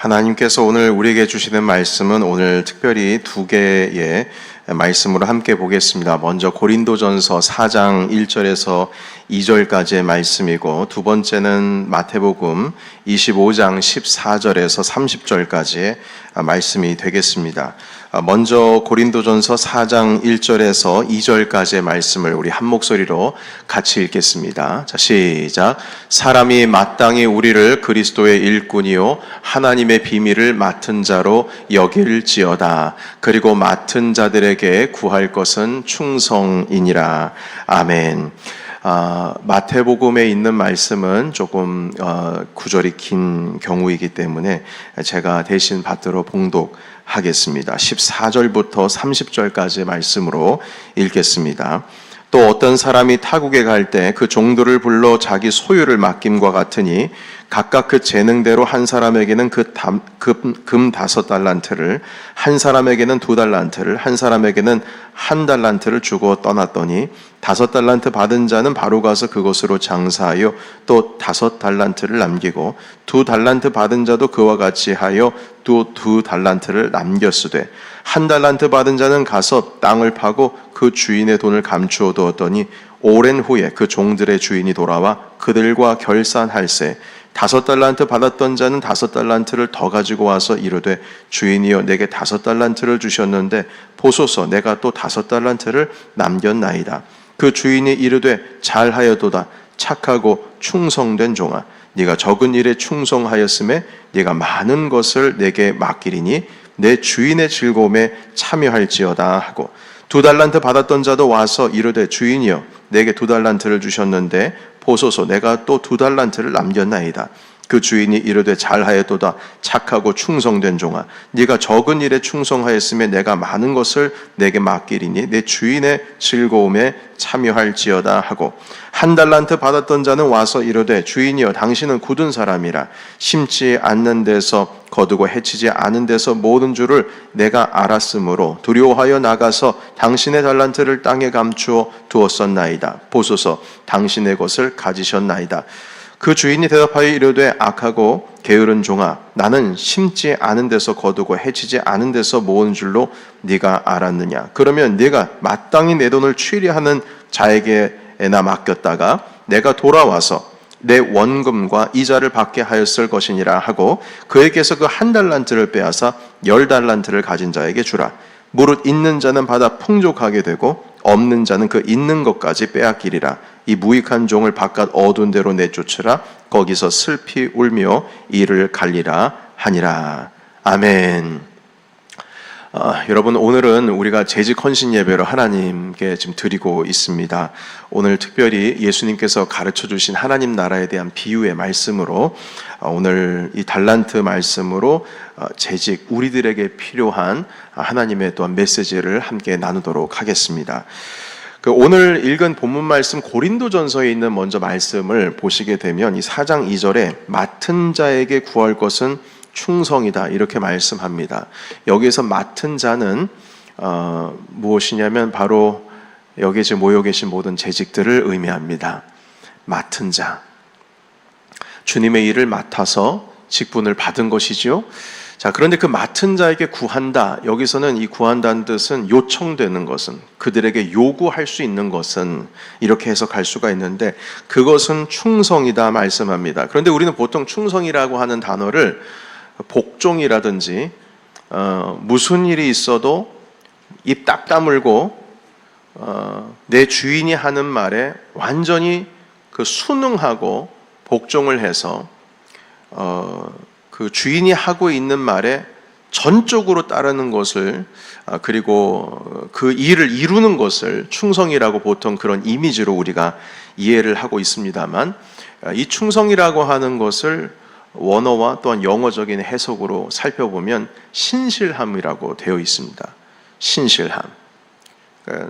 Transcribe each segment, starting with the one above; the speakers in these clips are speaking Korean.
하나님께서 오늘 우리에게 주시는 말씀은 오늘 특별히 두 개의 말씀으로 함께 보겠습니다. 먼저 고린도전서 4장 1절에서 2절까지의 말씀이고, 두 번째는 마태복음 25장 14절에서 30절까지의 말씀이 되겠습니다. 먼저 고린도전서 4장 1절에서 2절까지의 말씀을 우리 한 목소리로 같이 읽겠습니다. 자, 시작. 사람이 마땅히 우리를 그리스도의 일꾼이요 하나님의 비밀을 맡은 자로 여길지어다. 그리고 맡은 자들에게 구할 것은 충성이니라. 아멘. 마태복음에 있는 말씀은 조금 구절이 긴 경우이기 때문에 제가 대신 받들어 봉독하겠습니다. 14절부터 30절까지의 말씀으로 읽겠습니다. 또 어떤 사람이 타국에 갈 때 그 종들을 불러 자기 소유를 맡김과 같으니 각각 그 재능대로 한 사람에게는 금 5달란트를, 한 사람에게는 2달란트를, 한 사람에게는 1달란트를 주고 떠났더니 5달란트 받은 자는 바로 가서 그것으로 장사하여 또 5달란트를 남기고 2달란트 받은 자도 그와 같이 하여 또 2달란트를 남겼으되 1달란트 받은 자는 가서 땅을 파고 그 주인의 돈을 감추어 두었더니 오랜 후에 그 종들의 주인이 돌아와 그들과 결산할세 5달란트 받았던 자는 5달란트를 더 가지고 와서 이르되 주인이여 내게 5달란트를 주셨는데 보소서 내가 또 5달란트를 남겼나이다. 그 주인이 이르되 잘하여도다 착하고 충성된 종아 네가 적은 일에 충성하였음에 네가 많은 것을 내게 맡기리니 내 주인의 즐거움에 참여할지어다 하고 2달란트 받았던 자도 와서 이르되 주인이여 내게 2달란트를 주셨는데 보소서 내가 또 2달란트를 남겼나이다. 그 주인이 이르되 잘하였도다 착하고 충성된 종아 네가 적은 일에 충성하였으면 내가 많은 것을 내게 맡기리니 내 주인의 즐거움에 참여할지어다 하고 1달란트 받았던 자는 와서 이르되 주인이여 당신은 굳은 사람이라 심지 않는 데서 거두고 해치지 않은 데서 모든 줄을 내가 알았으므로 두려워하여 나가서 당신의 달란트를 땅에 감추어 두었었나이다. 보소서 당신의 것을 가지셨나이다. 그 주인이 대답하여 이르되 악하고 게으른 종아 나는 심지 않은 데서 거두고 해치지 않은 데서 모은 줄로 네가 알았느냐. 그러면 네가 마땅히 내 돈을 취리하는 자에게나 맡겼다가 내가 돌아와서 내 원금과 이자를 받게 하였을 것이니라 하고 그에게서 그 1달란트를 빼앗아 10달란트를 가진 자에게 주라. 무릇 있는 자는 받아 풍족하게 되고 없는 자는 그 있는 것까지 빼앗기리라. 이 무익한 종을 바깥 어두운 데로 내쫓으라. 거기서 슬피 울며 이를 갈리라 하니라. 아멘. 여러분 오늘은 우리가 재직 헌신 예배로 하나님께 지금 드리고 있습니다. 오늘 특별히 예수님께서 가르쳐 주신 하나님 나라에 대한 비유의 말씀으로 오늘 이 달란트 말씀으로 재직 우리들에게 필요한 하나님의 또한 메시지를 함께 나누도록 하겠습니다. 오늘 읽은 본문 말씀 고린도전서에 있는 먼저 말씀을 보시게 되면 이 4장 2절에 맡은 자에게 구할 것은 충성이다 이렇게 말씀합니다. 여기에서 맡은 자는 무엇이냐면 바로 여기에 지금 모여 계신 모든 재직들을 의미합니다. 맡은 자, 주님의 일을 맡아서 직분을 받은 것이지요. 자, 그런데 그 맡은 자에게 구한다. 여기서는 이 구한다는 뜻은 요청되는 것은, 그들에게 요구할 수 있는 것은 이렇게 해석할 수가 있는데 그것은 충성이다 말씀합니다. 그런데 우리는 보통 충성이라고 하는 단어를 복종이라든지 무슨 일이 있어도 입 딱 다물고 내 주인이 하는 말에 완전히 그 순응하고 복종을 해서 그 주인이 하고 있는 말에 전적으로 따르는 것을 그리고 그 일을 이루는 것을 충성이라고 보통 그런 이미지로 우리가 이해를 하고 있습니다만 이 충성이라고 하는 것을 원어와 또한 영어적인 해석으로 살펴보면 신실함이라고 되어 있습니다. 신실함.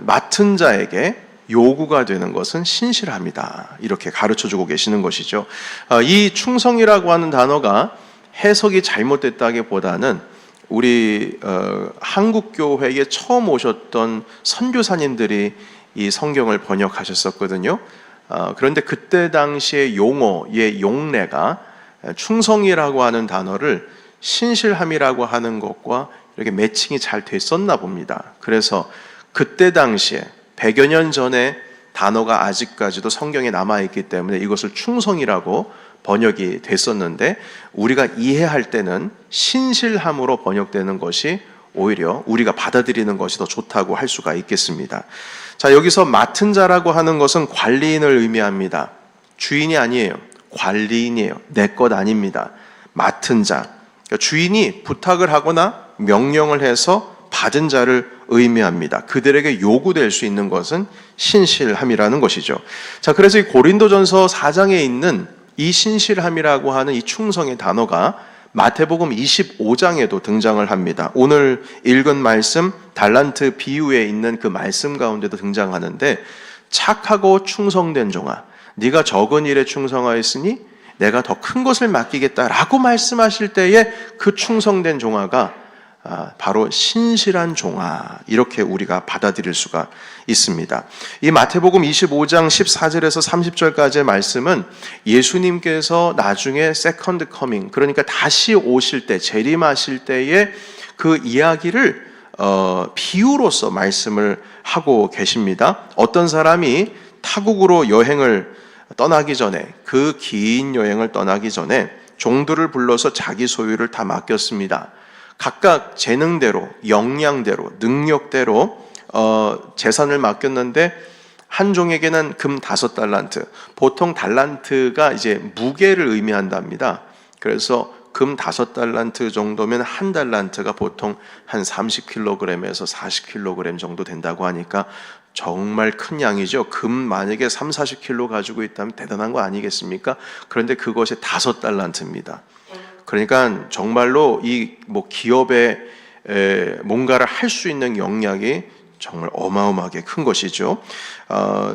맡은 자에게 요구가 되는 것은 신실함이다. 이렇게 가르쳐주고 계시는 것이죠. 이 충성이라고 하는 단어가 해석이 잘못됐다기보다는 우리 한국교회에 처음 오셨던 선교사님들이 이 성경을 번역하셨었거든요. 그런데 그때 당시의 용어의 용례가 충성이라고 하는 단어를 신실함이라고 하는 것과 이렇게 매칭이 잘 됐었나 봅니다. 그래서 그때 당시에 100여 년 전에 단어가 아직까지도 성경에 남아있기 때문에 이것을 충성이라고 번역이 됐었는데, 우리가 이해할 때는 신실함으로 번역되는 것이 오히려 우리가 받아들이는 것이 더 좋다고 할 수가 있겠습니다. 자, 여기서 맡은 자라고 하는 것은 관리인을 의미합니다. 주인이 아니에요. 관리인이에요. 내 것 아닙니다. 맡은 자. 그러니까 주인이 부탁을 하거나 명령을 해서 받은 자를 의미합니다. 그들에게 요구될 수 있는 것은 신실함이라는 것이죠. 자, 그래서 이 고린도전서 4장에 있는 이 신실함이라고 하는 이 충성의 단어가 마태복음 25장에도 등장을 합니다. 오늘 읽은 말씀 달란트 비유에 있는 그 말씀 가운데도 등장하는데, 착하고 충성된 종아, 네가 적은 일에 충성하였으니 내가 더 큰 것을 맡기겠다라고 말씀하실 때에 그 충성된 종아가 바로 신실한 종아, 이렇게 우리가 받아들일 수가 있습니다. 이 마태복음 25장 14절에서 30절까지의 말씀은 예수님께서 나중에 세컨드 커밍, 그러니까 다시 오실 때, 재림하실 때의 그 이야기를 비유로서 말씀을 하고 계십니다. 어떤 사람이 타국으로 여행을 떠나기 전에, 그 긴 여행을 떠나기 전에 종들을 불러서 자기 소유를 다 맡겼습니다. 각각 재능대로, 역량대로, 능력대로 재산을 맡겼는데, 한 종에게는 금 5달란트, 보통 달란트가 이제 무게를 의미한답니다. 그래서 금 5달란트 정도면 한 달란트가 보통 한 30kg에서 40kg 정도 된다고 하니까 정말 큰 양이죠. 금 만약에 30-40kg 가지고 있다면 대단한 거 아니겠습니까? 그런데 그것이 5달란트입니다. 그러니까 정말로 이 기업에 뭔가를 할 수 있는 역량이 정말 어마어마하게 큰 것이죠.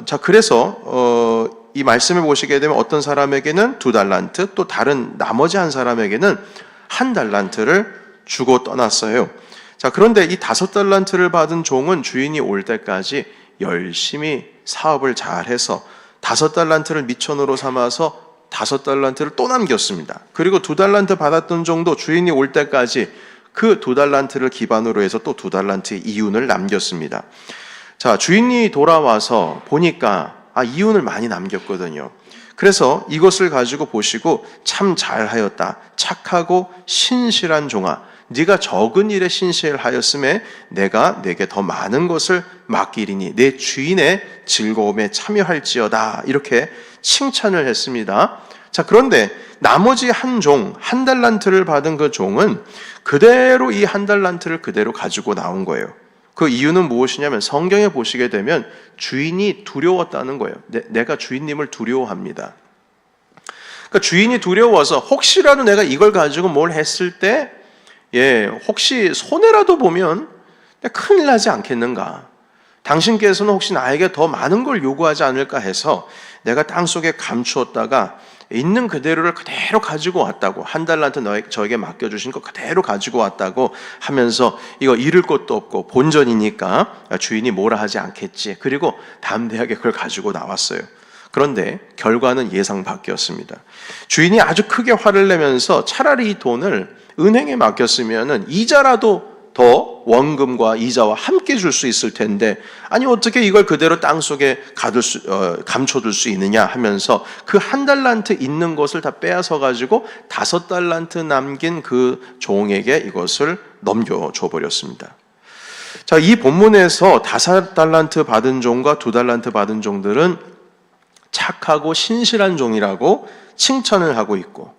자, 그래서 이 말씀을 보시게 되면 어떤 사람에게는 2달란트, 또 다른 나머지 한 사람에게는 1달란트를 주고 떠났어요. 자, 그런데 이 5달란트를 받은 종은 주인이 올 때까지 열심히 사업을 잘해서 5달란트를 미천으로 삼아서 5달란트를 또 남겼습니다. 그리고 2달란트 받았던 종도 주인이 올 때까지 그 2달란트를 기반으로 해서 또 2달란트의 이윤을 남겼습니다. 자, 주인이 돌아와서 보니까 이윤을 많이 남겼거든요. 그래서 이것을 가지고 보시고 참 잘하였다, 착하고 신실한 종아, 네가 적은 일에 신실하였음에 내가 내게 더 많은 것을 맡기리니 내 주인의 즐거움에 참여할지어다, 이렇게 칭찬을 했습니다. 자, 그런데 나머지 한 종, 1달란트를 받은 그 종은 그대로 이 1달란트를 그대로 가지고 나온 거예요. 그 이유는 무엇이냐면 성경에 보시게 되면 주인이 두려웠다는 거예요. 내가 주인님을 두려워합니다. 그러니까 주인이 두려워서 혹시라도 내가 이걸 가지고 뭘 했을 때 혹시 손해라도 보면 큰일 나지 않겠는가? 당신께서는 혹시 나에게 더 많은 걸 요구하지 않을까 해서 내가 땅속에 감추었다가 있는 그대로를 그대로 가지고 왔다고, 1달란트 저에게 맡겨주신 거 그대로 가지고 왔다고 하면서 이거 잃을 것도 없고 본전이니까 주인이 뭐라 하지 않겠지. 그리고 담대하게 그걸 가지고 나왔어요. 그런데 결과는 예상 밖이었습니다. 주인이 아주 크게 화를 내면서 차라리 이 돈을 은행에 맡겼으면 이자라도 더 원금과 이자와 함께 줄 수 있을 텐데, 아니 어떻게 이걸 그대로 땅속에 감춰둘 수 있느냐 하면서 그 1달란트 있는 것을 다 빼앗아 가지고 5달란트 남긴 그 종에게 이것을 넘겨줘 버렸습니다. 자, 이 본문에서 5달란트 받은 종과 2달란트 받은 종들은 착하고 신실한 종이라고 칭찬을 하고 있고,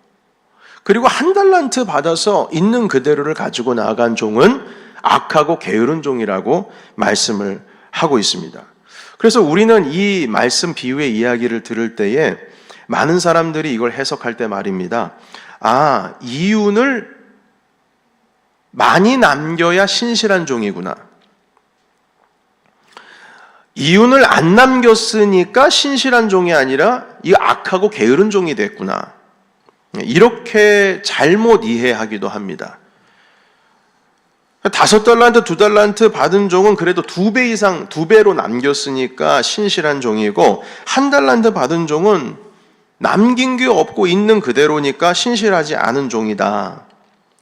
그리고 1달란트 받아서 있는 그대로를 가지고 나아간 종은 악하고 게으른 종이라고 말씀을 하고 있습니다. 그래서 우리는 이 말씀 비유의 이야기를 들을 때에 많은 사람들이 이걸 해석할 때 말입니다. 이윤을 많이 남겨야 신실한 종이구나. 이윤을 안 남겼으니까 신실한 종이 아니라 이 악하고 게으른 종이 됐구나. 이렇게 잘못 이해하기도 합니다. 5달란트, 2달란트 받은 종은 그래도 2배 이상, 2배로 남겼으니까 신실한 종이고, 1달란트 받은 종은 남긴 게 없고 있는 그대로니까 신실하지 않은 종이다.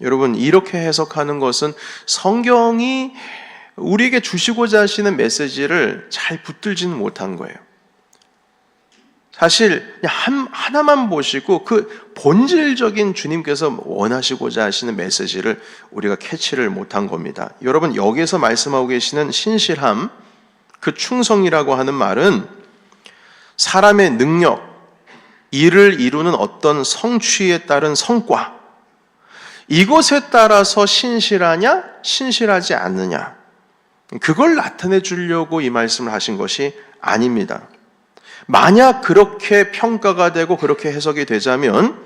여러분, 이렇게 해석하는 것은 성경이 우리에게 주시고자 하시는 메시지를 잘 붙들지는 못한 거예요. 사실 그냥 하나만 보시고 그 본질적인 주님께서 원하시고자 하시는 메시지를 우리가 캐치를 못한 겁니다. 여러분, 여기에서 말씀하고 계시는 신실함, 그 충성이라고 하는 말은 사람의 능력, 일을 이루는 어떤 성취에 따른 성과, 이것에 따라서 신실하냐, 신실하지 않느냐, 그걸 나타내 주려고 이 말씀을 하신 것이 아닙니다. 만약 그렇게 평가가 되고 그렇게 해석이 되자면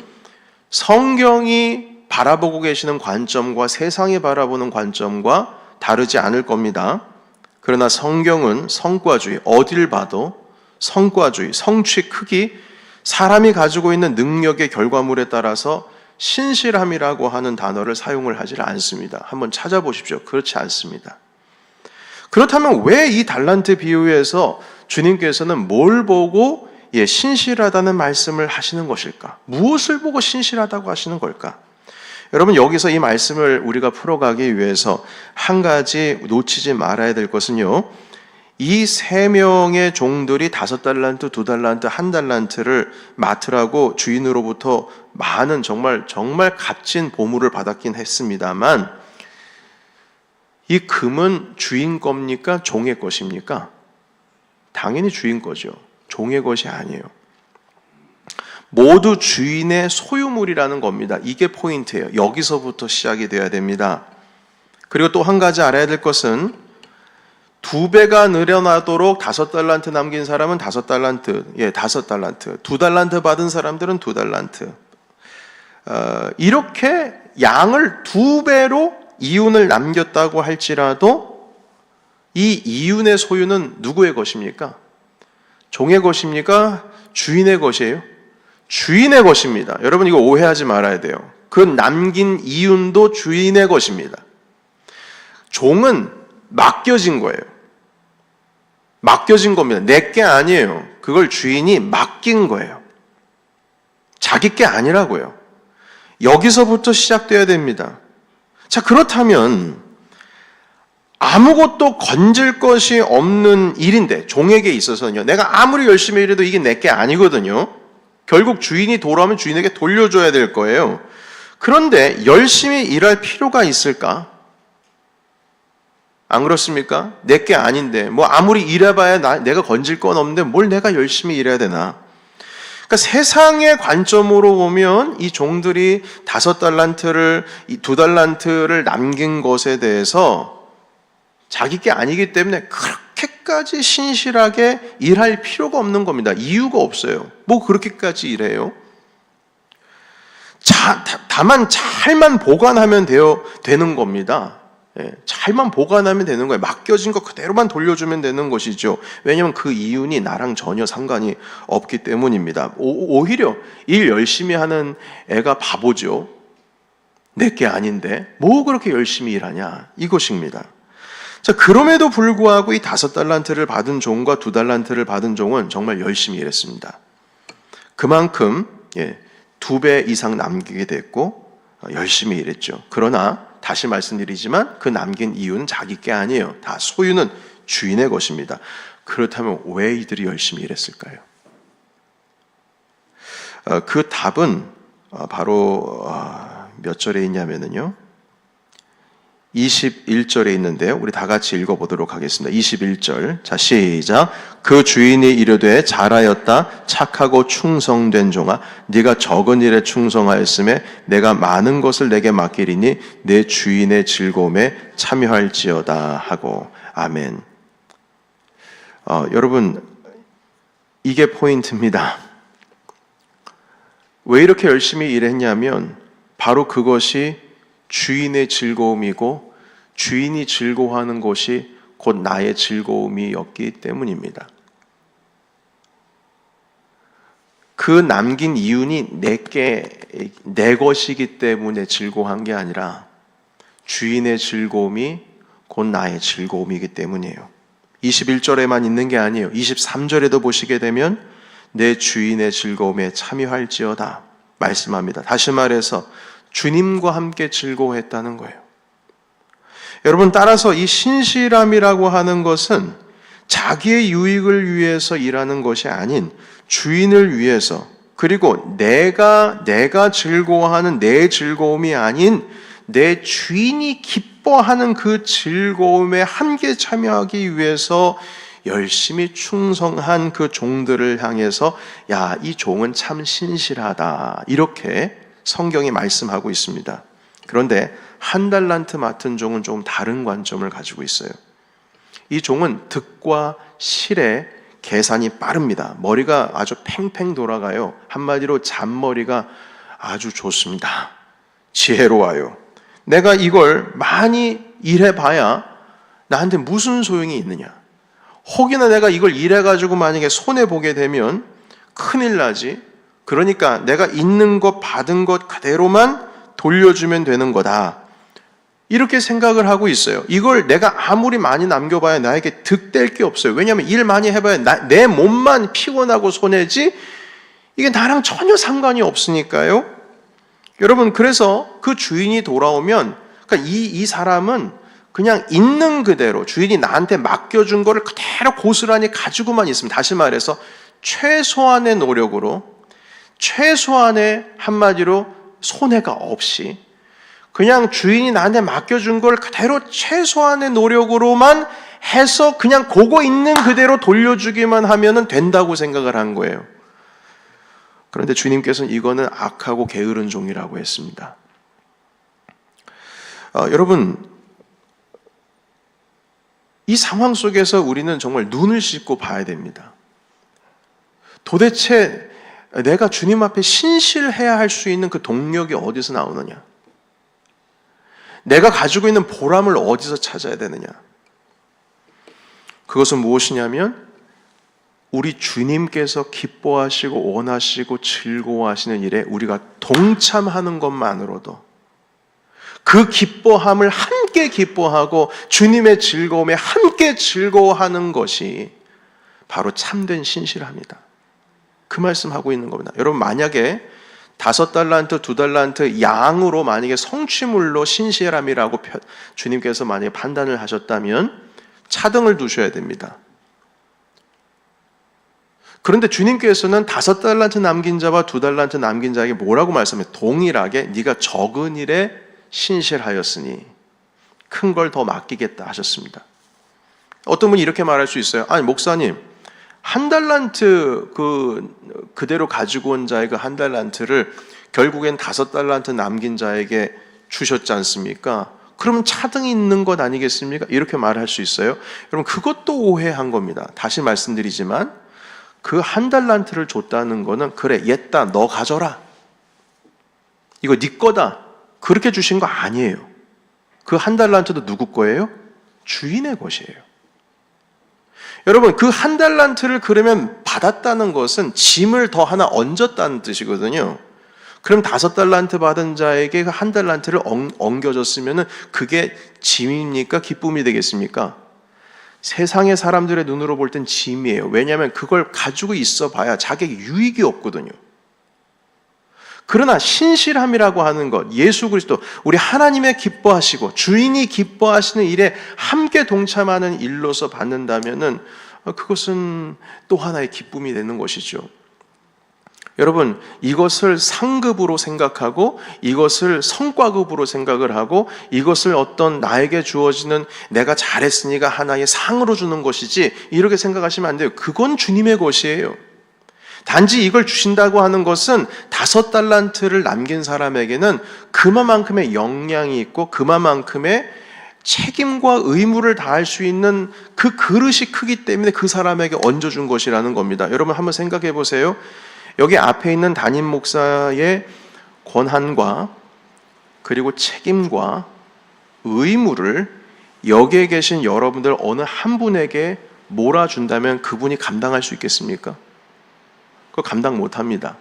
성경이 바라보고 계시는 관점과 세상이 바라보는 관점과 다르지 않을 겁니다. 그러나 성경은 성과주의, 어딜 봐도 성과주의, 성취 크기, 사람이 가지고 있는 능력의 결과물에 따라서 신실함이라고 하는 단어를 사용을 하지 않습니다. 한번 찾아보십시오. 그렇지 않습니다. 그렇다면 왜 이 달란트 비유에서 주님께서는 뭘 보고 신실하다는 말씀을 하시는 것일까? 무엇을 보고 신실하다고 하시는 걸까? 여러분, 여기서 이 말씀을 우리가 풀어가기 위해서 한 가지 놓치지 말아야 될 것은요, 이 3명의 종들이 5달란트, 2달란트, 1달란트를 맡으라고 주인으로부터 많은 정말 값진 보물을 받았긴 했습니다만, 이 금은 주인 겁니까? 종의 것입니까? 당연히 주인 거죠. 종의 것이 아니에요. 모두 주인의 소유물이라는 겁니다. 이게 포인트예요. 여기서부터 시작이 돼야 됩니다. 그리고 또 한 가지 알아야 될 것은 2배가 늘어나도록 5달란트 남긴 사람은 5달란트, 5달란트. 2달란트 받은 사람들은 2달란트. 이렇게 양을 2배로 이윤을 남겼다고 할지라도 이 이윤의 소유는 누구의 것입니까? 종의 것입니까? 주인의 것이에요? 주인의 것입니다. 여러분, 이거 오해하지 말아야 돼요. 그 남긴 이윤도 주인의 것입니다. 종은 맡겨진 거예요. 맡겨진 겁니다. 내 게 아니에요. 그걸 주인이 맡긴 거예요. 자기 게 아니라고요. 여기서부터 시작돼야 됩니다. 자, 그렇다면 아무것도 건질 것이 없는 일인데, 종에게 있어서는요, 내가 아무리 열심히 일해도 이게 내 게 아니거든요. 결국 주인이 돌아오면 주인에게 돌려줘야 될 거예요. 그런데 열심히 일할 필요가 있을까? 안 그렇습니까? 내 게 아닌데 뭐 아무리 일해봐야 내가 건질 건 없는데 뭘 내가 열심히 일해야 되나? 그러니까 세상의 관점으로 보면 이 종들이 5달란트를, 2달란트를 남긴 것에 대해서 자기 게 아니기 때문에 그렇게까지 신실하게 일할 필요가 없는 겁니다. 이유가 없어요. 뭐 그렇게까지 일해요? 다만 잘만 보관하면 되는 겁니다. 잘만 보관하면 되는 거예요. 맡겨진 거 그대로만 돌려주면 되는 것이죠. 왜냐하면 그 이윤이 나랑 전혀 상관이 없기 때문입니다. 오히려 일 열심히 하는 애가 바보죠. 내 게 아닌데 뭐 그렇게 열심히 일하냐, 이것입니다. 자, 그럼에도 불구하고 이 5달란트를 받은 종과 2달란트를 받은 종은 정말 열심히 일했습니다. 그만큼 2배 이상 남기게 됐고 열심히 일했죠. 그러나 다시 말씀드리지만 그 남긴 이유는 자기 게 아니에요. 다 소유는 주인의 것입니다. 그렇다면 왜 이들이 열심히 일했을까요? 그 답은 바로 몇 절에 있냐면요, 21절에 있는데요. 우리 다 같이 읽어보도록 하겠습니다. 21절. 자, 시작. 그 주인이 이르되 잘하였다. 착하고 충성된 종아. 네가 적은 일에 충성하였음에 내가 많은 것을 내게 맡기리니 내 주인의 즐거움에 참여할지어다 하고. 아멘. 여러분, 이게 포인트입니다. 왜 이렇게 열심히 일했냐면 바로 그것이 주인의 즐거움이고 주인이 즐거워하는 것이 곧 나의 즐거움이었기 때문입니다. 그 남긴 이윤이 내 것이기 때문에 즐거워한 게 아니라 주인의 즐거움이 곧 나의 즐거움이기 때문이에요. 21절에만 있는 게 아니에요. 23절에도 보시게 되면 내 주인의 즐거움에 참여할지어다 말씀합니다. 다시 말해서 주님과 함께 즐거워했다는 거예요. 여러분, 따라서 이 신실함이라고 하는 것은 자기의 유익을 위해서 일하는 것이 아닌 주인을 위해서, 그리고 내가 즐거워하는 내 즐거움이 아닌 내 주인이 기뻐하는 그 즐거움에 함께 참여하기 위해서 열심히 충성한 그 종들을 향해서 야, 이 종은 참 신실하다, 이렇게 성경이 말씀하고 있습니다. 그런데 한 달란트 맡은 종은 조금 다른 관점을 가지고 있어요. 이 종은 득과 실의 계산이 빠릅니다. 머리가 아주 팽팽 돌아가요. 한마디로 잔머리가 아주 좋습니다. 지혜로워요. 내가 이걸 많이 일해봐야 나한테 무슨 소용이 있느냐. 혹이나 내가 이걸 일해가지고 만약에 손해보게 되면 큰일 나지. 그러니까 내가 있는 것 받은 것 그대로만 돌려주면 되는 거다, 이렇게 생각을 하고 있어요. 이걸 내가 아무리 많이 남겨봐야 나에게 득될 게 없어요. 왜냐하면 일 많이 해봐야 내 몸만 피곤하고 손해지 이게 나랑 전혀 상관이 없으니까요. 여러분, 그래서 그 주인이 돌아오면, 그러니까 이 사람은 그냥 있는 그대로 주인이 나한테 맡겨준 거를 그대로 고스란히 가지고만 있으면, 다시 말해서 최소한의 노력으로, 최소한의 한마디로 손해가 없이 그냥 주인이 나한테 맡겨준 걸 그대로 최소한의 노력으로만 해서 그냥 그거 있는 그대로 돌려주기만 하면 된다고 생각을 한 거예요. 그런데 주님께서는 이거는 악하고 게으른 종이라고 했습니다. 여러분, 이 상황 속에서 우리는 정말 눈을 씻고 봐야 됩니다. 도대체 내가 주님 앞에 신실해야 할 수 있는 그 동력이 어디서 나오느냐? 내가 가지고 있는 보람을 어디서 찾아야 되느냐? 그것은 무엇이냐면 우리 주님께서 기뻐하시고 원하시고 즐거워하시는 일에 우리가 동참하는 것만으로도, 그 기뻐함을 함께 기뻐하고 주님의 즐거움에 함께 즐거워하는 것이 바로 참된 신실함이다. 그 말씀하고 있는 겁니다. 여러분, 만약에 5달란트, 2달란트 양으로 만약에 성취물로 신실함이라고 주님께서 만약에 판단을 하셨다면 차등을 두셔야 됩니다. 그런데 주님께서는 5달란트 남긴 자와 2달란트 남긴 자에게 뭐라고 말씀해요? 동일하게 네가 적은 일에 신실하였으니 큰 걸 더 맡기겠다 하셨습니다. 어떤 분이 이렇게 말할 수 있어요. 아니, 목사님, 1달란트 그대로 가지고 온 자의 그 1달란트를 결국엔 5달란트 남긴 자에게 주셨지 않습니까? 그러면 차등이 있는 것 아니겠습니까? 이렇게 말할 수 있어요. 여러분, 그것도 오해한 겁니다. 다시 말씀드리지만 그 1달란트를 줬다는 거는, 그래, 얘다 너 가져라, 이거 네 거다, 그렇게 주신 거 아니에요. 그 1달란트도 누구 거예요? 주인의 것이에요. 여러분, 그 1달란트를 그러면 받았다는 것은 짐을 더 하나 얹었다는 뜻이거든요. 그럼 5달란트 받은 자에게 그 1달란트를 엉겨줬으면 그게 짐입니까? 기쁨이 되겠습니까? 세상의 사람들의 눈으로 볼 땐 짐이에요. 왜냐하면 그걸 가지고 있어 봐야 자기에게 유익이 없거든요. 그러나 신실함이라고 하는 것, 예수 그리스도, 우리 하나님의 기뻐하시고 주인이 기뻐하시는 일에 함께 동참하는 일로서 받는다면은 그것은 또 하나의 기쁨이 되는 것이죠. 여러분, 이것을 상급으로 생각하고 이것을 성과급으로 생각을 하고 이것을 어떤 나에게 주어지는 내가 잘했으니까 하나의 상으로 주는 것이지, 이렇게 생각하시면 안 돼요. 그건 주님의 것이에요. 단지 이걸 주신다고 하는 것은 5달란트를 남긴 사람에게는 그만큼의 역량이 있고 그만큼의 책임과 의무를 다할 수 있는 그 그릇이 크기 때문에 그 사람에게 얹어준 것이라는 겁니다. 여러분, 한번 생각해 보세요. 여기 앞에 있는 담임 목사의 권한과 그리고 책임과 의무를 여기에 계신 여러분들 어느 한 분에게 몰아준다면 그분이 감당할 수 있겠습니까? 그거 감당 못합니다.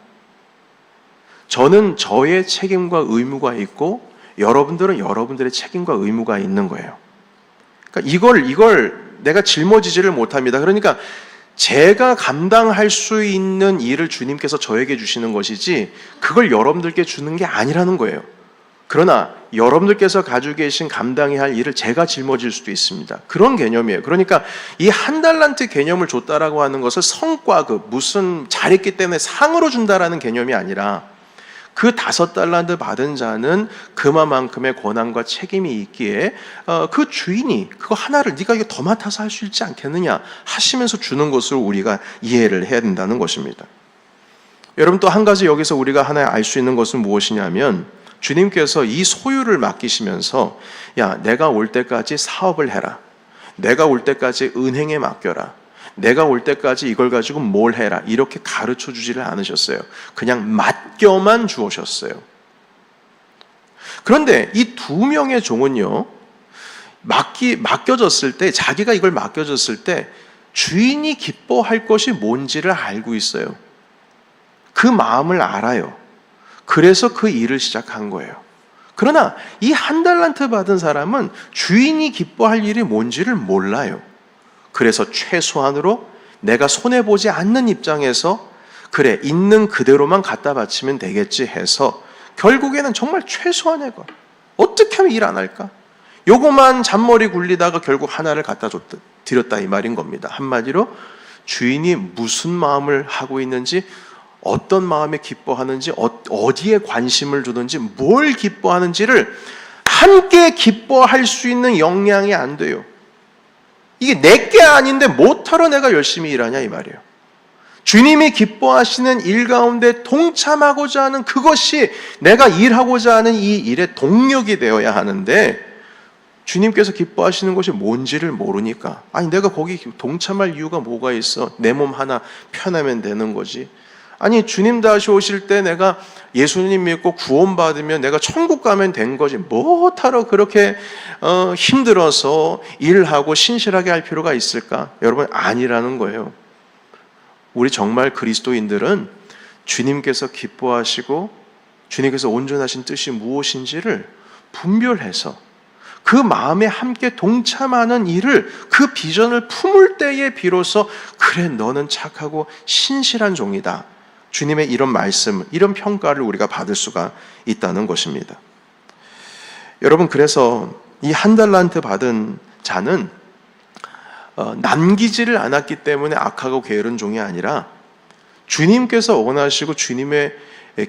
저는 저의 책임과 의무가 있고 여러분들은 여러분들의 책임과 의무가 있는 거예요. 그러니까 이걸 내가 짊어지지를 못합니다. 그러니까 제가 감당할 수 있는 일을 주님께서 저에게 주시는 것이지 그걸 여러분들께 주는 게 아니라는 거예요. 그러나 여러분들께서 가지고 계신 감당해야 할 일을 제가 짊어질 수도 있습니다. 그런 개념이에요. 그러니까 이 한 달란트 개념을 줬다라고 하는 것을 성과급, 무슨 잘했기 때문에 상으로 준다라는 개념이 아니라 그 5달란트 받은 자는 그만큼의 권한과 책임이 있기에 그 주인이 그거 하나를 네가 이거 더 맡아서 할 수 있지 않겠느냐 하시면서 주는 것을 우리가 이해를 해야 된다는 것입니다. 여러분, 또 한 가지 여기서 우리가 하나 알 수 있는 것은 무엇이냐면, 주님께서 이 소유를 맡기시면서 야, 내가 올 때까지 사업을 해라, 내가 올 때까지 은행에 맡겨라, 내가 올 때까지 이걸 가지고 뭘 해라, 이렇게 가르쳐 주지를 않으셨어요. 그냥 맡겨만 주셨어요. 그런데 이 2명의 종은요, 맡겨졌을 때, 자기가 이걸 맡겨졌을 때 주인이 기뻐할 것이 뭔지를 알고 있어요. 그 마음을 알아요. 그래서 그 일을 시작한 거예요. 그러나 이 1달란트 받은 사람은 주인이 기뻐할 일이 뭔지를 몰라요. 그래서 최소한으로 내가 손해보지 않는 입장에서 그래, 있는 그대로만 갖다 바치면 되겠지 해서 결국에는 정말 최소한의 것, 어떻게 하면 일 안 할까? 요거만 잔머리 굴리다가 결국 하나를 갖다 드렸다 이 말인 겁니다. 한마디로 주인이 무슨 마음을 하고 있는지, 어떤 마음에 기뻐하는지, 어디에 관심을 두는지, 뭘 기뻐하는지를 함께 기뻐할 수 있는 역량이 안 돼요. 이게 내게 아닌데 못하러 내가 열심히 일하냐 이 말이에요. 주님이 기뻐하시는 일 가운데 동참하고자 하는 그것이 내가 일하고자 하는 이 일의 동력이 되어야 하는데, 주님께서 기뻐하시는 것이 뭔지를 모르니까, 아니 내가 거기 동참할 이유가 뭐가 있어? 내 몸 하나 편하면 되는 거지. 아니 주님 다시 오실 때 내가 예수님 믿고 구원받으면 내가 천국 가면 된 거지, 뭐하러 그렇게 힘들어서 일하고 신실하게 할 필요가 있을까? 여러분, 아니라는 거예요. 우리 정말 그리스도인들은 주님께서 기뻐하시고 주님께서 온전하신 뜻이 무엇인지를 분별해서 그 마음에 함께 동참하는 일을, 그 비전을 품을 때에 비로소 그래, 너는 착하고 신실한 종이다, 주님의 이런 말씀, 이런 평가를 우리가 받을 수가 있다는 것입니다. 여러분, 그래서 이 1달란트 받은 자는 남기지를 않았기 때문에 악하고 게으른 종이 아니라 주님께서 원하시고 주님의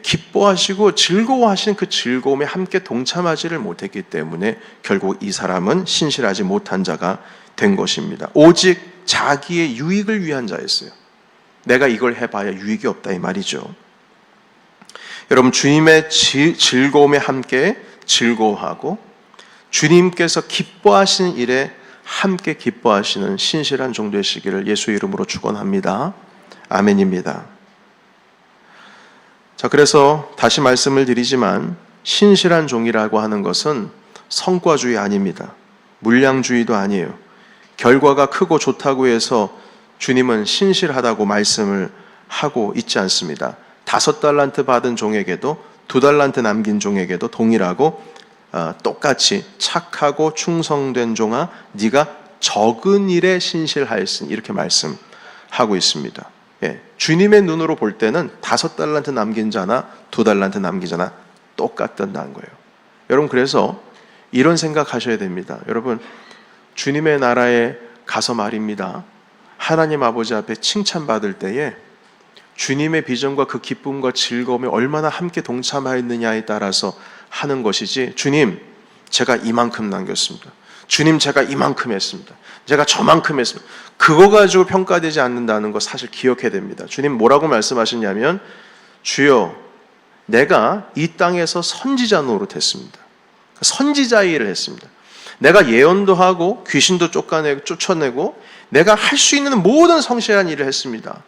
기뻐하시고 즐거워하시는 그 즐거움에 함께 동참하지를 못했기 때문에 결국 이 사람은 신실하지 못한 자가 된 것입니다. 오직 자기의 유익을 위한 자였어요. 내가 이걸 해봐야 유익이 없다 이 말이죠. 여러분, 주님의 즐거움에 함께 즐거워하고 주님께서 기뻐하시는 일에 함께 기뻐하시는 신실한 종 되시기를 예수 이름으로 축원합니다. 아멘입니다. 자, 그래서 다시 말씀을 드리지만 신실한 종이라고 하는 것은 성과주의 아닙니다. 물량주의도 아니에요. 결과가 크고 좋다고 해서 주님은 신실하다고 말씀을 하고 있지 않습니다. 5달란트 받은 종에게도 2달란트 남긴 종에게도 동일하고 똑같이 착하고 충성된 종아, 네가 적은 일에 신실하였으니, 이렇게 말씀하고 있습니다. 예, 주님의 눈으로 볼 때는 5달란트 남긴 자나 2달란트 남긴 자나 똑같다는 거예요. 여러분, 그래서 이런 생각하셔야 됩니다. 여러분, 주님의 나라에 가서 말입니다, 하나님 아버지 앞에 칭찬받을 때에 주님의 비전과 그 기쁨과 즐거움에 얼마나 함께 동참하였느냐에 따라서 하는 것이지, 주님 제가 이만큼 남겼습니다, 주님 제가 이만큼 했습니다, 제가 저만큼 했습니다, 그거 가지고 평가되지 않는다는 거 사실 기억해야 됩니다. 주님 뭐라고 말씀하시냐면, 주여 내가 이 땅에서 선지자 노릇했습니다. 선지자 일을 했습니다. 내가 예언도 하고 귀신도 쫓아내고 내가 할 수 있는 모든 성실한 일을 했습니다.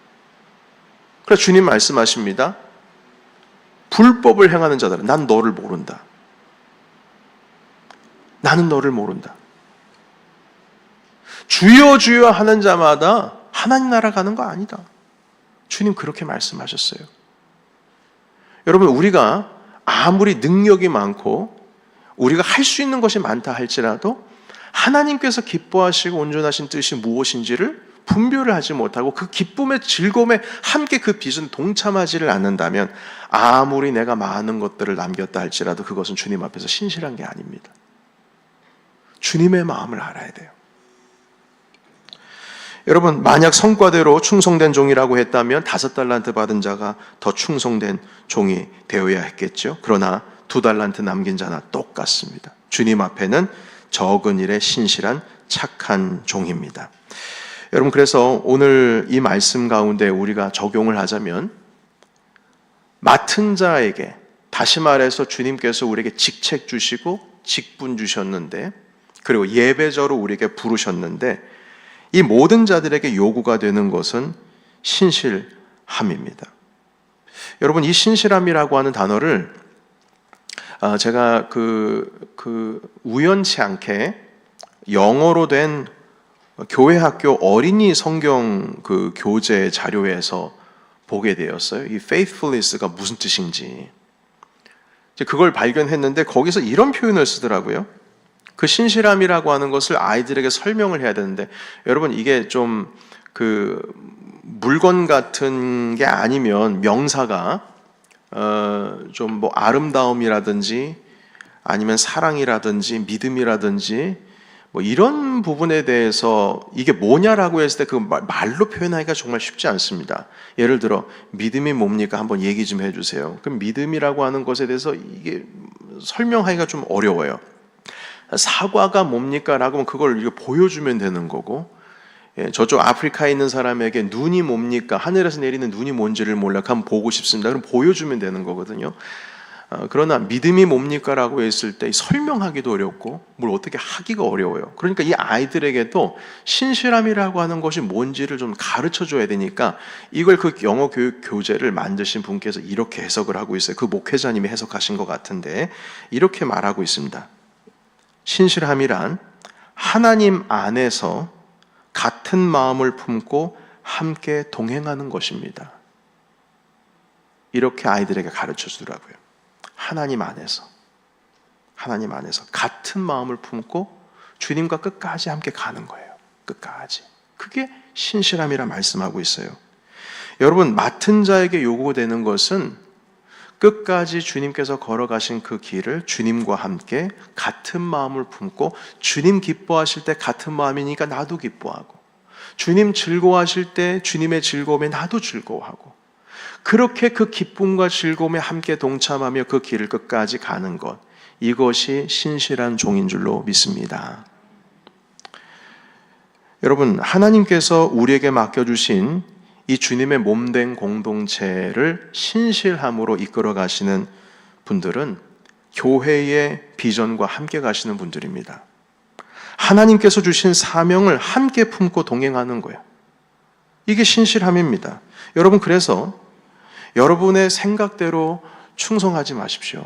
그래서 주님 말씀하십니다. 불법을 행하는 자들은 난 너를 모른다. 나는 너를 모른다. 주여 주여 하는 자마다 하나님 나라 가는 거 아니다. 주님 그렇게 말씀하셨어요. 여러분, 우리가 아무리 능력이 많고 우리가 할 수 있는 것이 많다 할지라도 하나님께서 기뻐하시고 온전하신 뜻이 무엇인지를 분별을 하지 못하고 그 기쁨의 즐거움에 함께 그 비전 동참하지를 않는다면 아무리 내가 많은 것들을 남겼다 할지라도 그것은 주님 앞에서 신실한 게 아닙니다. 주님의 마음을 알아야 돼요. 여러분, 만약 성과대로 충성된 종이라고 했다면 5달란트 받은 자가 더 충성된 종이 되어야 했겠죠. 그러나 2달란트 남긴 자나 똑같습니다. 주님 앞에는 적은 일에 신실한 착한 종입니다. 여러분, 그래서 오늘 이 말씀 가운데 우리가 적용을 하자면 맡은 자에게, 다시 말해서 주님께서 우리에게 직책 주시고 직분 주셨는데, 그리고 예배자로 우리에게 부르셨는데, 이 모든 자들에게 요구가 되는 것은 신실함입니다. 여러분, 이 신실함이라고 하는 단어를 제가 우연치 않게 영어로 된 교회 학교 어린이 성경 교재 자료에서 보게 되었어요. 이 faithfulness가 무슨 뜻인지. 그걸 발견했는데 거기서 이런 표현을 쓰더라고요. 그 신실함이라고 하는 것을 아이들에게 설명을 해야 되는데, 여러분, 이게 좀 물건 같은 게 아니면 명사가 좀 뭐 아름다움이라든지 아니면 사랑이라든지 믿음이라든지 뭐 이런 부분에 대해서 이게 뭐냐라고 했을 때 그 말로 표현하기가 정말 쉽지 않습니다. 예를 들어 믿음이 뭡니까? 한번 얘기 좀 해주세요. 그럼 믿음이라고 하는 것에 대해서 이게 설명하기가 좀 어려워요. 사과가 뭡니까? 라고 하면 그걸 보여주면 되는 거고, 저쪽 아프리카에 있는 사람에게 눈이 뭡니까? 하늘에서 내리는 눈이 뭔지를 몰라. 그럼 보고 싶습니다. 그럼 보여주면 되는 거거든요. 그러나 믿음이 뭡니까? 라고 했을 때 설명하기도 어렵고 뭘 어떻게 하기가 어려워요. 그러니까 이 아이들에게도 신실함이라고 하는 것이 뭔지를 좀 가르쳐 줘야 되니까 이걸 그 영어 교육 교재를 만드신 분께서 이렇게 해석을 하고 있어요. 그 목회자님이 해석하신 것 같은데 이렇게 말하고 있습니다. 신실함이란 하나님 안에서 같은 마음을 품고 함께 동행하는 것입니다. 이렇게 아이들에게 가르쳐 주더라고요. 하나님 안에서 같은 마음을 품고 주님과 끝까지 함께 가는 거예요. 끝까지. 그게 신실함이라 말씀하고 있어요. 여러분, 맡은 자에게 요구되는 것은 끝까지 주님께서 걸어가신 그 길을 주님과 함께 같은 마음을 품고, 주님 기뻐하실 때 같은 마음이니까 나도 기뻐하고, 주님 즐거워하실 때 주님의 즐거움에 나도 즐거워하고, 그렇게 그 기쁨과 즐거움에 함께 동참하며 그 길을 끝까지 가는 것, 이것이 신실한 종인 줄로 믿습니다. 여러분, 하나님께서 우리에게 맡겨주신 이 주님의 몸된 공동체를 신실함으로 이끌어 가시는 분들은 교회의 비전과 함께 가시는 분들입니다. 하나님께서 주신 사명을 함께 품고 동행하는 거예요. 이게 신실함입니다. 여러분, 그래서 여러분의 생각대로 충성하지 마십시오.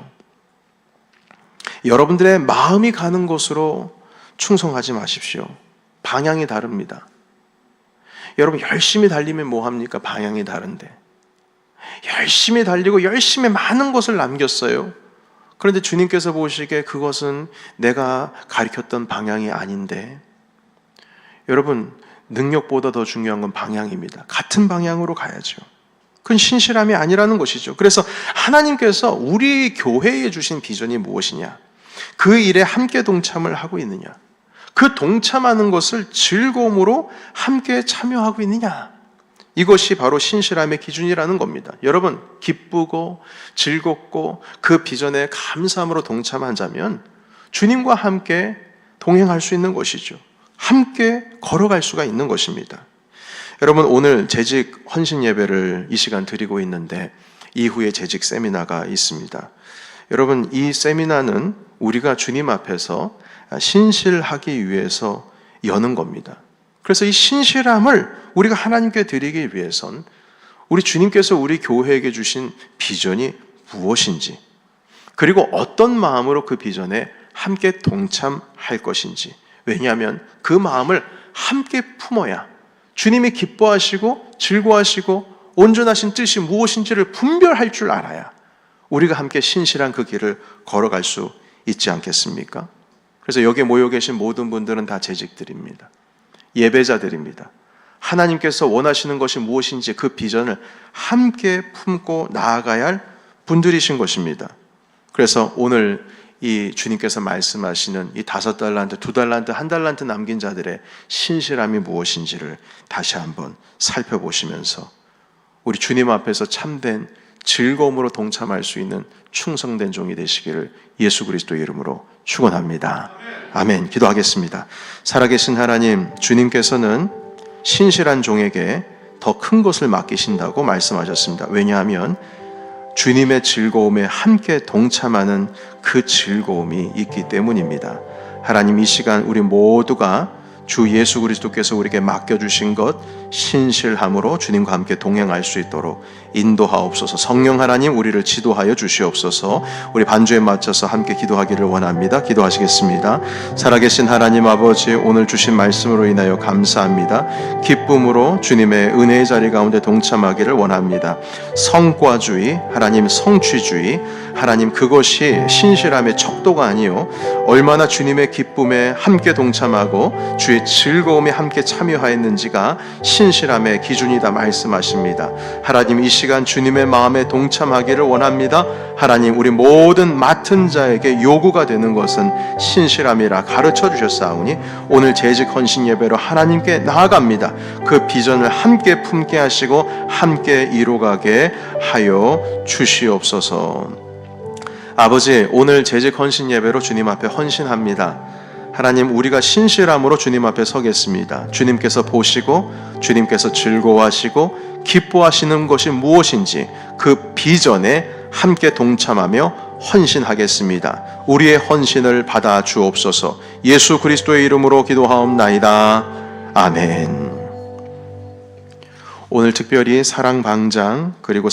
여러분들의 마음이 가는 곳으로 충성하지 마십시오. 방향이 다릅니다. 여러분, 열심히 달리면 뭐합니까? 방향이 다른데. 열심히 달리고 열심히 많은 것을 남겼어요. 그런데 주님께서 보시기에 그것은 내가 가르쳤던 방향이 아닌데, 여러분, 능력보다 더 중요한 건 방향입니다. 같은 방향으로 가야죠. 그건 신실함이 아니라는 것이죠. 그래서 하나님께서 우리 교회에 주신 비전이 무엇이냐? 그 일에 함께 동참을 하고 있느냐? 그 동참하는 것을 즐거움으로 함께 참여하고 있느냐? 이것이 바로 신실함의 기준이라는 겁니다. 여러분, 기쁘고 즐겁고 그 비전에 감사함으로 동참하자면 주님과 함께 동행할 수 있는 것이죠. 함께 걸어갈 수가 있는 것입니다. 여러분, 오늘 재직 헌신 예배를 이 시간 드리고 있는데 이후에 재직 세미나가 있습니다. 여러분, 이 세미나는 우리가 주님 앞에서 신실하기 위해서 여는 겁니다. 그래서 이 신실함을 우리가 하나님께 드리기 위해선 우리 주님께서 우리 교회에게 주신 비전이 무엇인지, 그리고 어떤 마음으로 그 비전에 함께 동참할 것인지, 왜냐하면 그 마음을 함께 품어야 주님이 기뻐하시고 즐거워하시고 온전하신 뜻이 무엇인지를 분별할 줄 알아야 우리가 함께 신실한 그 길을 걸어갈 수 있지 않겠습니까? 그래서 여기에 모여 계신 모든 분들은 다 재직들입니다. 예배자들입니다. 하나님께서 원하시는 것이 무엇인지 그 비전을 함께 품고 나아가야 할 분들이신 것입니다. 그래서 오늘 이 주님께서 말씀하시는 이 5달란트, 2달란트, 1달란트 남긴 자들의 신실함이 무엇인지를 다시 한번 살펴보시면서 우리 주님 앞에서 참된 즐거움으로 동참할 수 있는 충성된 종이 되시기를 예수 그리스도의 이름으로 축원합니다. 아멘. 기도하겠습니다. 살아계신 하나님, 주님께서는 신실한 종에게 더 큰 것을 맡기신다고 말씀하셨습니다. 왜냐하면 주님의 즐거움에 함께 동참하는 그 즐거움이 있기 때문입니다. 하나님, 이 시간 우리 모두가 주 예수 그리스도께서 우리에게 맡겨주신 것 신실함으로 주님과 함께 동행할 수 있도록 인도하옵소서. 성령 하나님, 우리를 지도하여 주시옵소서. 우리 반주에 맞춰서 함께 기도하기를 원합니다. 기도하시겠습니다. 살아계신 하나님 아버지, 오늘 주신 말씀으로 인하여 감사합니다. 기쁨으로 주님의 은혜의 자리 가운데 동참하기를 원합니다. 성과주의, 하나님 성취주의, 하나님 그것이 신실함의 척도가 아니요 얼마나 주님의 기쁨에 함께 동참하고 주의 즐거움에 함께 참여하였는지가 신실함의 기준이다 말씀하십니다. 하나님, 이 시간 주님의 마음에 동참하기를 원합니다. 하나님, 우리 모든 맡은 자에게 요구가 되는 것은 신실함이라 가르쳐 주셨사오니 오늘 재직 헌신 예배로 하나님께 나아갑니다. 그 비전을 함께 품게 하시고 함께 이루어가게 하여 주시옵소서. 아버지, 오늘 재직 헌신 예배로 주님 앞에 헌신합니다. 하나님, 우리가 신실함으로 주님 앞에 서겠습니다. 주님께서 보시고 주님께서 즐거워하시고 기뻐하시는 것이 무엇인지 그 비전에 함께 동참하며 헌신하겠습니다. 우리의 헌신을 받아 주옵소서. 예수 그리스도의 이름으로 기도하옵나이다. 아멘. 오늘 특별히 사랑방장 그리고